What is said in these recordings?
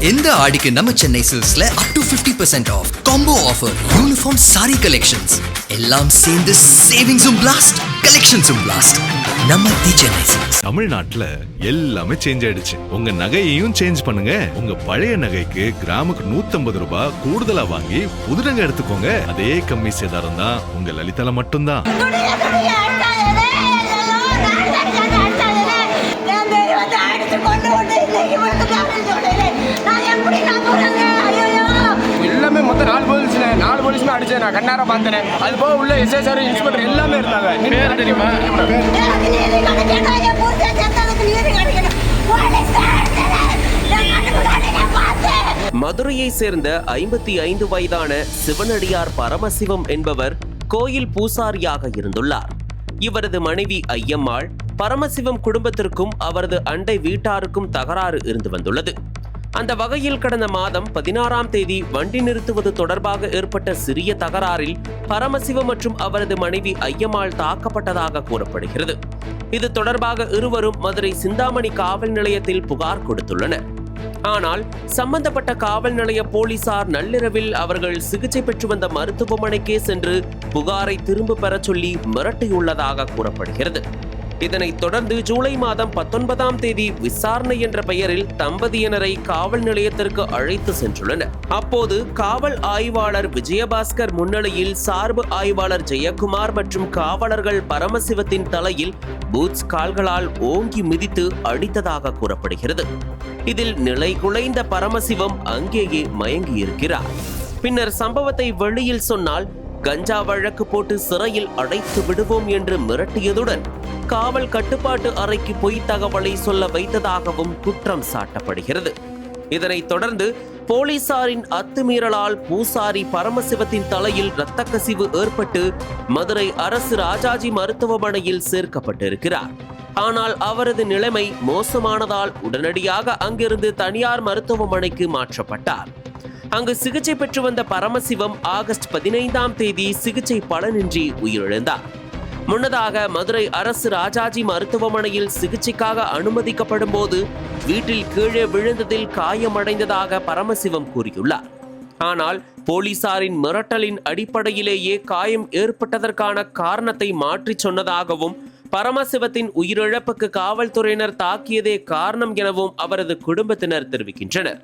இந்த ஆடிக்கு நம்ம Chennai சில்க்ஸ்ல up to 50% off combo offer uniform saree collections எல்லாம் சேர்ந்து சேவிங்ஸும் blast collectionsum blast நம்ம தி சென்னை சில்க்ஸ். தமிழ்நாட்டுல எல்லாமே சேஞ்ச் ஆயிடுச்சு. உங்க நகையையும் சேஞ்ச் பண்ணுங்க. உங்க பழைய நகைக்கு கிராமுக்கு 150 ரூபாய் கூடுதலா வாங்கி புது நகை எடுத்துக்கோங்க. அதே கம்மி சேதாரம் தான் உங்க லலிதால மட்டும்தான். எல்லாமே மொத்தம் 4 போலீஸ்மே அடிச்சேன். நான் கண்ணார பார்த்தேன். அது போக உள்ள எஸ்எஸ்ஆர் இன்ஸ்பெக்டர் எல்லாமே இருந்தாங்க. பேர் தெரியுமா? மதுரையை சேர்ந்த 55 வயதான சிவனடியார் பரமசிவம் என்பவர் கோயில் பூசாரியாக இருந்துள்ளார். இவரது மனைவி ஐயம்மாள் பரமசிவம் குடும்பத்திற்கும் அவரது அண்டை வீட்டாருக்கும் தகராறு இருந்து வந்துள்ளது. அந்த வகையில் கடந்த மாதம் 16ஆம் தேதி வண்டி நிறுத்துவது தொடர்பாக ஏற்பட்ட சிறிய தகராறில் பரமசிவம் மற்றும் அவரது மனைவி ஐயம்மாள் தாக்கப்பட்டதாக கூறப்படுகிறது. இது தொடர்பாக இருவரும் மதுரை சிந்தாமணி காவல் நிலையத்தில் புகார் கொடுத்துள்ளனர். ஆனால் சம்பந்தப்பட்ட காவல் நிலைய போலீசார் நள்ளிரவில் அவர்கள் சிகிச்சை பெற்று வந்த மருத்துவமனைக்கே சென்று புகாரை திரும்ப பெற சொல்லி மிரட்டியுள்ளதாக கூறப்படுகிறது. இதனைத் தொடர்ந்து ஜூலை மாதம் 19ஆம் தேதி விசாரணை என்ற பெயரில் தம்பதியினரை காவல் நிலையத்திற்கு அழைத்து சென்றுள்ளனர். அப்போது காவல் ஆய்வாளர் விஜயபாஸ்கர் முன்னிலையில் சார்பு ஆய்வாளர் ஜெயக்குமார் மற்றும் காவலர்கள் பரமசிவத்தின் தலையில் பூட்ஸ் கால்களால் ஓங்கி மிதித்து அடித்ததாக கூறப்படுகிறது. இதில் நிலை குலைந்த பரமசிவம் அங்கேயே மயங்கியிருக்கிறார். பின்னர் சம்பவத்தை வெளியில் சொன்னால் கஞ்சா வழக்கு போட்டு சிறையில் அடைத்து விடுவோம் என்று மிரட்டியதுடன் காவல் கட்டுப்பாட்டு அறைக்கு பொய் தகவலை சொல்ல வைத்ததாகவும் குற்றம் சாட்டப்படுகிறது. இதனைத் தொடர்ந்து போலீசாரின் அத்துமீறலால் பூசாரி பரமசிவத்தின் தலையில் இரத்த கசிவு ஏற்பட்டு மதுரை அரசு ராஜாஜி மருத்துவமனையில் சேர்க்கப்பட்டிருக்கிறார். ஆனால் அவரது நிலைமை மோசமானதால் உடனடியாக அங்கிருந்து தனியார் மருத்துவமனைக்கு மாற்றப்பட்டார். அங்கு சிகிச்சை பெற்று வந்த பரமசிவம் ஆகஸ்ட் 15ஆம் தேதி சிகிச்சை பலனின்றி உயிரிழந்தார். முன்னதாக மதுரை அரசு ராஜாஜி மருத்துவமனையில் சிகிச்சைக்காக அனுமதிக்கப்படும் போது வீட்டில் கீழே விழுந்ததில் காயமடைந்ததாக பரமசிவம் கூறியுள்ளார். ஆனால் போலீசாரின் மிரட்டலின் அடிப்படையிலேயே காயம் ஏற்பட்டதற்கான காரணத்தை மாற்றி சொன்னதாகவும் பரமசிவத்தின் உயிரிழப்புக்கு காவல்துறையினர் தாக்கியதே காரணம் எனவும் அவரது குடும்பத்தினர் தெரிவிக்கின்றனர்.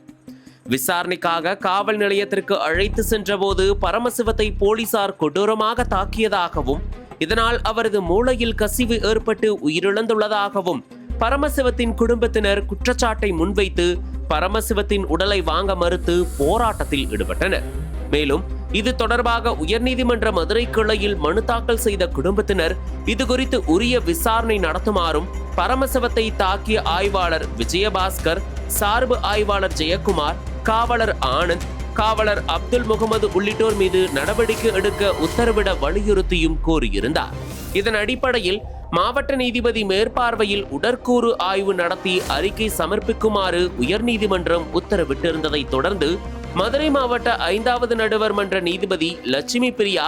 விசாரணைக்காக காவல் நிலையத்திற்கு அழைத்து சென்றபோது பரமசிவத்தை போலீசார் கொடூரமாக தாக்கியதாகவும் இதனால் அவரது மூளையில் கசிவு ஏற்பட்டு உயிரிழந்துள்ளதாகவும் பரமசிவத்தின் குடும்பத்தினர் குற்றச்சாட்டை முன்வைத்து பரமசிவத்தின் உடலை வாங்க மறுத்து போராட்டத்தில் ஈடுபட்டனர். மேலும் இது தொடர்பாக உயர்நீதிமன்ற மதுரை கிளையில் மனு தாக்கல் செய்த குடும்பத்தினர் இதுகுறித்து உரிய விசாரணை நடத்துமாறும் பரமசிவத்தை தாக்கிய ஆய்வாளர் விஜயபாஸ்கர், சார்பு ஆய்வாளர் ஜெயக்குமார், காவலர் ஆனந்த், காவலர் அப்துல் முகமது உள்ளிட்டோர் மீது நடவடிக்கை எடுக்க உத்தரவிட வலியுறுத்தியும் கோரியிருந்தார். இதன் அடிப்படையில் மாவட்ட நீதிபதி மேற்பார்வையில் உடற்கூறு ஆய்வு நடத்தி அறிக்கை சமர்ப்பிக்குமாறு உயர்நீதிமன்றம் உத்தரவிட்டிருந்ததை தொடர்ந்து மதுரை மாவட்ட 5வது நடுவர் மன்ற நீதிபதி லட்சுமி பிரியா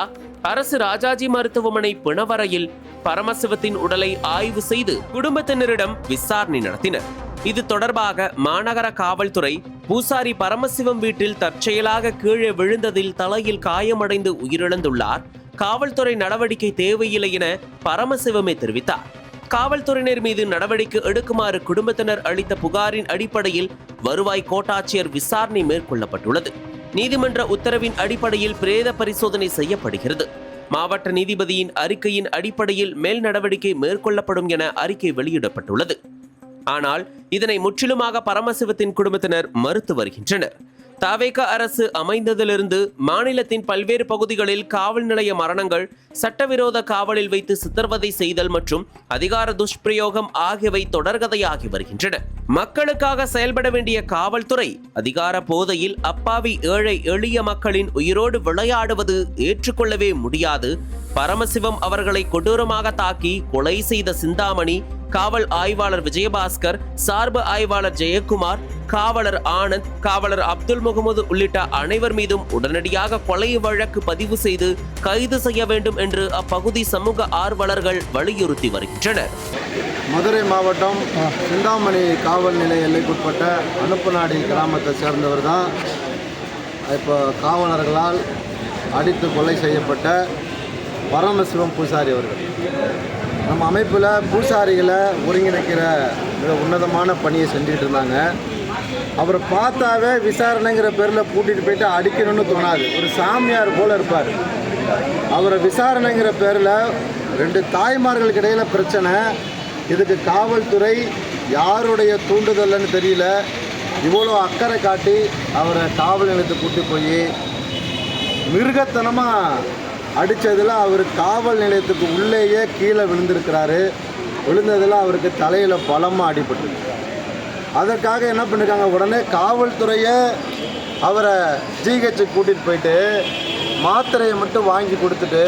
அரசு ராஜாஜி மருத்துவமனை பிணவரையில் பரமசிவத்தின் உடலை ஆய்வு செய்து குடும்பத்தினரிடம் விசாரணை நடத்தினர். இது தொடர்பாக மாநகர காவல்துறை பூசாரி பரமசிவம் வீட்டில் தற்செயலாக கீழே விழுந்ததில் தலையில் காயமடைந்து உயிரிழந்துள்ளார், காவல்துறை நடவடிக்கை தேவையில்லை என பரமசிவமே தெரிவித்தார். காவல்துறையினர் மீது நடவடிக்கை எடுக்குமாறு குடும்பத்தினர் அளித்த புகாரின் அடிப்படையில் வருவாய் கோட்டாட்சியர் விசாரணை மேற்கொள்ளப்பட்டுள்ளது. நீதிமன்ற உத்தரவின் அடிப்படையில் பிரேத பரிசோதனை செய்யப்படுகிறது. மாவட்ட நீதிபதியின் அறிக்கையின் அடிப்படையில் மேல் நடவடிக்கை மேற்கொள்ளப்படும் என அறிக்கை வெளியிடப்பட்டுள்ளது. ஆனால் இதனை முற்றிலுமாக பரமசிவத்தின் குடும்பத்தினர் மறுத்து வருகின்றனர். தவேக அரசு அமைந்ததிலிருந்து மாநிலத்தின் பல்வேறு பகுதிகளில் காவல் நிலைய மரணங்கள், சட்டவிரோத காவலில் வைத்து சித்திரவதை செய்தல் மற்றும் அதிகார துஷ்பிரயோகம் ஆகியவை தொடர்கதையாகி வருகின்றன. மக்களுக்காக செயல்பட வேண்டிய காவல்துறை அதிகார போதையில் அப்பாவி ஏழை எளிய மக்களின் உயிரோடு விளையாடுவது ஏற்றுக்கொள்ளவே முடியாது. பரமசிவம் அவர்களை கொடூரமாக தாக்கி கொலை செய்த சிந்தாமணி காவல் ஆய்வாளர் விஜயபாஸ்கர், சார்பு ஆய்வாளர் ஜெயக்குமார், காவலர் ஆனந்த், காவலர் அப்துல் முகமது உள்ளிட்ட அனைவர் மீதும் உடனடியாக கொலை வழக்கு பதிவு செய்து கைது செய்ய வேண்டும் என்று அப்பகுதி சமூக ஆர்வலர்கள் வலியுறுத்தி வருகின்றனர். மதுரை மாவட்டம் சிந்தாமணி காவல் நிலைய எல்லைக்குட்பட்ட அனுப்பநாடி கிராமத்தை சேர்ந்தவர் தான் இப்போ காவலர்களால் அடித்து கொலை செய்யப்பட்ட பரமசிவம் பூசாரி அவர்கள். நம்ம அமைப்பில் பூசாரிகளை ஒருங்கிணைக்கிற மிக உன்னதமான பணியை செஞ்சுட்டு இருந்தாங்க. அவரை பார்த்தாவே விசாரணைங்கிற பேரில் கூட்டிகிட்டு போயிட்டு அடிக்கணும்னு தோணாது. ஒரு சாமியார் போல் இருப்பார். அவரை விசாரணைங்கிற பேரில் 2 தாய்மார்களுக்கு இடையில் பிரச்சனை. இதுக்கு காவல்துறை யாருடைய தூண்டுதல்னு தெரியல, இவ்வளோ அக்கறை காட்டி அவரை காவல் நிலையத்துக்கு கூட்டி போய் மிருகத்தனமாக அடித்ததில் அவர் காவல் நிலையத்துக்கு உள்ளேயே கீழே விழுந்திருக்கிறாரு. விழுந்ததில் அவருக்கு தலையில் பலமாக அடிபட்டுருக்கு. அதற்காக என்ன பண்ணியிருக்காங்க, உடனே காவல்துறையை அவரை ஜிஹெச்சுக்கு கூட்டிகிட்டு போயிட்டு மாத்திரையை மட்டும் வாங்கி கொடுத்துட்டு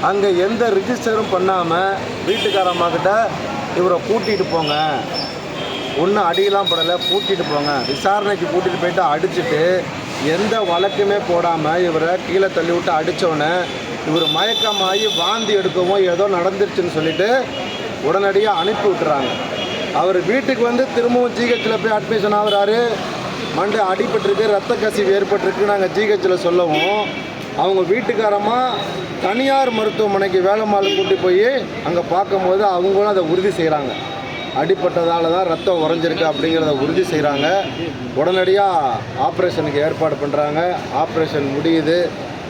அங்கே எந்த ரிஜிஸ்டரும் பண்ணாமல் வீட்டுக்காரம்மாக்கிட்ட இவரை கூட்டிகிட்டு போங்க, ஒன்றும் அடியெல்லாம் படலை, கூட்டிகிட்டு போங்க, விசாரணைக்கு கூட்டிகிட்டு போயிட்டு அடிச்சுட்டு எந்த வழக்குமே போடாமல் இவரை கீழே தள்ளி விட்டு அடித்தோடனே இவர் மயக்கமாகி வாந்தி எடுக்கவும் ஏதோ நடந்துருச்சுன்னு சொல்லிட்டு உடனடியாக அனுப்பி விட்டுறாங்க. அவர் வீட்டுக்கு வந்து திரும்பவும் ஜிஹெச்சில் போய் அட்மிஷன் ஆகுறாரு. மண்டை அடிபட்டிருக்கு, ரத்த கசிவு ஏற்பட்டிருக்கு நாங்கள் ஜிஹெச்சில் சொல்லவும் அவங்க வீட்டுக்காரமாக தனியார் மருத்துவமனைக்கு வேலம்மாள் கூட்டி போய் அங்கே பார்க்கும்போது அவங்களும் அதை உறுதி செய்கிறாங்க. அடிப்பட்டதால் தான் ரத்தம் உறைஞ்சிருக்கு அப்படிங்கிறத உறுதி செய்கிறாங்க. உடனடியாக ஆப்ரேஷனுக்கு ஏற்பாடு பண்ணுறாங்க. ஆப்ரேஷன் முடியுது.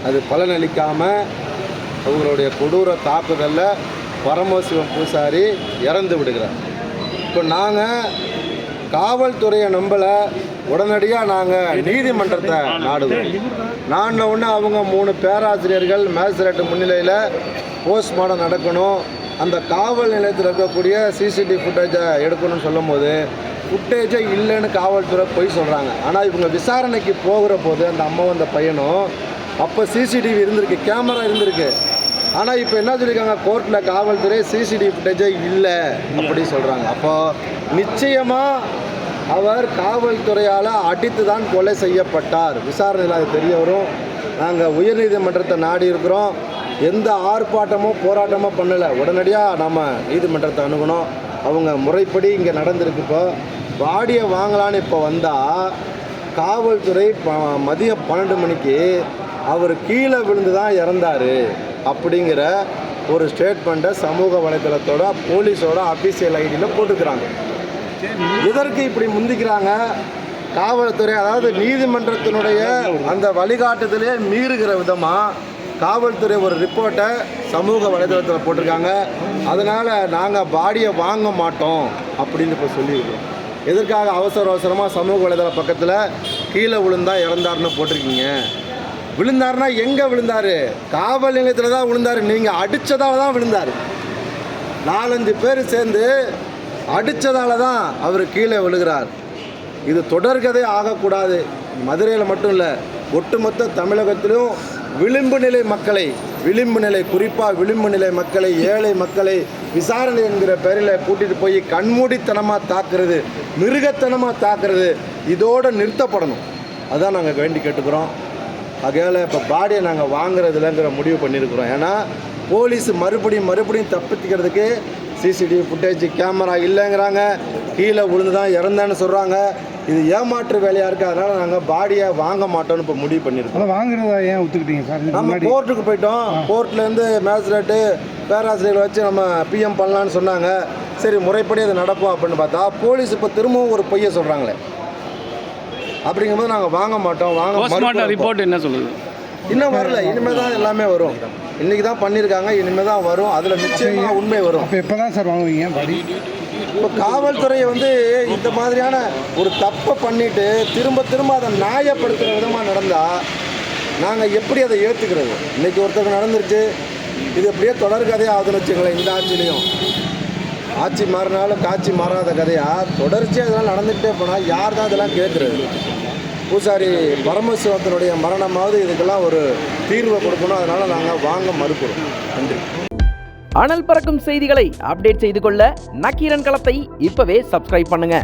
அது பலனளிக்காமல் அவங்களுடைய கொடூர தாக்குதலில் பரமசிவம் பூசாரி இறந்து விடுகிறார். இப்போ நாங்கள் காவல்துறையை நம்பலை, உடனடியாக நாங்கள் நீதிமன்றத்தை நாடுவோம். நாடின உடனே அவங்க 3 பேராசிரியர்கள் மேஜிஸ்ட்ரேட் முன்னிலையில் போஸ்ட்மார்ட்டம் நடக்கணும், அந்த காவல் நிலையத்தில் இருக்கக்கூடிய சிசிடிவி ஃபுட்டேஜை எடுக்கணும்னு சொல்லும் போது ஃபுட்டேஜே இல்லைன்னு காவல்துறை போய் சொல்கிறாங்க. ஆனால் இவங்க விசாரணைக்கு போகிற போது அந்த அம்மாவும் அந்த பையனும் அப்போ சிசிடிவி இருந்திருக்கு, கேமரா இருந்திருக்கு. ஆனால் இப்போ என்ன சொல்லியிருக்காங்க கோர்ட்டில், காவல்துறை சிசிடிவி ஃபுட்டேஜே இல்லை அப்படி சொல்கிறாங்க. அப்போது நிச்சயமாக அவர் காவல்துறையால் அடித்து தான் கொலை செய்யப்பட்டார். விசாரணையில் அது தெரிய வரும். நாங்கள் உயர்நீதிமன்றத்தை நாடி இருக்கிறோம். எந்த ஆர்ப்பாட்டமோ போராட்டமோ பண்ணலை, உடனடியாக நம்ம நீதிமன்றத்தை அணுகணும். அவங்க முறைப்படி இங்கே நடந்திருக்கு. இப்போ பாடியை வாங்கலான்னு இப்போ வந்தால் காவல்துறை மதியம் 12 மணிக்கு அவர் கீழே விழுந்து தான் இறந்தார் அப்படிங்கிற ஒரு ஸ்டேட்மெண்ட்டை சமூக வலைதளத்தோட போலீஸோட அஃபீஷியல் ஐடியில் போட்டுக்கிறாங்க. இதற்கு இப்படி முந்திக்கிறாங்க காவல்துறை. அதாவது நீதிமன்றத்தினுடைய அந்த வழிகாட்டுதலே மீறுகிற விதமாக காவல்துறை ஒரு ரிப்போர்ட்டை சமூக வலைதளத்தில் போட்டிருக்காங்க. அதனால் நாங்கள் பாடியை வாங்க மாட்டோம் அப்படின்னு இப்போ சொல்லியிருக்கிறோம். எதற்காக அவசரமாக சமூக வலைதள பக்கத்தில் கீழே விழுந்தா இறந்தாருன்னு போட்டிருக்கீங்க? விழுந்தாருன்னா எங்கே விழுந்தார்? காவல் நிலையத்தில் தான் விழுந்தார். நீங்கள் அடித்ததால் தான் விழுந்தார். 4-5 பேர் சேர்ந்து அடித்ததால தான் அவர் கீழே விழுகிறார். இது தொடர்கதை ஆகக்கூடாது. மதுரையில் மட்டும் இல்லை, ஒட்டுமொத்த தமிழகத்திலும் விளிம்பு நிலை மக்களை, குறிப்பாக விளிம்பு நிலை மக்களை, ஏழை மக்களை விசாரணை என்கிற பேரில் கூட்டிகிட்டு போய் கண்மூடித்தனமாக தாக்குறது, மிருகத்தனமாக தாக்குறது இதோடு நிறுத்தப்படணும். அதான் நாங்கள் வேண்டி கேட்டுக்கிறோம். ஆகையால் இப்போ பாடியை நாங்கள் வாங்குறதில்லங்கிற முடிவு பண்ணியிருக்கிறோம். ஏன்னா போலீஸ் மறுபடியும் தப்பிக்கிறதுக்கு சிசிடிவி ஃபுட்டேஜ் கேமரா இல்லைங்கிறாங்க, கீழே விழுந்து தான் இறந்தேன்னு சொல்கிறாங்க. இது ஏமாற்று வேலையாக இருக்குது. அதனால் நாங்கள் பாடியை வாங்க மாட்டோம்னு இப்போ முடிவு பண்ணியிருக்கோம். வாங்குறதா ஏன் ஒத்துக்கிட்டீங்க சார்? நம்ம கோர்ட்டுக்கு போயிட்டோம். கோர்ட்லேருந்து மேஜிஸ்ட்ரேட்டு பேராசிரியர்கள் வச்சு நம்ம பிஎம் பண்ணலான்னு சொன்னாங்க. சரி, முறைப்படி அது நடக்கும் அப்படின்னு பார்த்தா போலீஸ் இப்போ திரும்பவும் ஒரு பொய்யை சொல்கிறாங்களே. அப்படிங்கும்போது நாங்கள் வாங்க மாட்டோம். ரிப்போர்ட் என்ன சொல்லுது? இன்னும் வரல. இனிமேல் தான் எல்லாமே வரும். இன்றைக்கி தான் பண்ணியிருக்காங்க, இனிமேல் தான் வரும். அதில் நிச்சயமாக உண்மை வரும். அப்போ எப்போ தான் சார் வாங்குவீங்க பாடி? இப்போ காவல்துறையை இந்த மாதிரியான ஒரு தப்பை பண்ணிவிட்டு திரும்ப அதை நியாயப்படுத்துகிற விதமாக நடந்தால் நாங்கள் எப்படி அதை ஏற்றுக்கிறது? இன்றைக்கி ஒருத்தருக்கு நடந்துருச்சு, இது எப்படியே தொடர் கதையாக ஆகுதுன்னு வச்சுங்களேன். இந்த ஆட்சிலையும் ஆட்சி மாறினாலும் காட்சி மாறாத கதையாக தொடர்ச்சியாக இதெல்லாம் நடந்துக்கிட்டே போனால் யார் தான் இதெல்லாம் கேட்குறது? பூசாரி பரமசிவத்தினுடைய மரணமாவது இதுக்கெல்லாம் ஒரு தீர்வை கொடுக்கணும். அதனால் நாங்கள் வாங்க மறுக்கிறோம். நன்றி. அனல் பறக்கும் செய்திகளை அப்டேட் செய்து கொள்ள நக்கீரன் களத்தை இப்பவே சப்ஸ்கிரைப் பண்ணுங்க.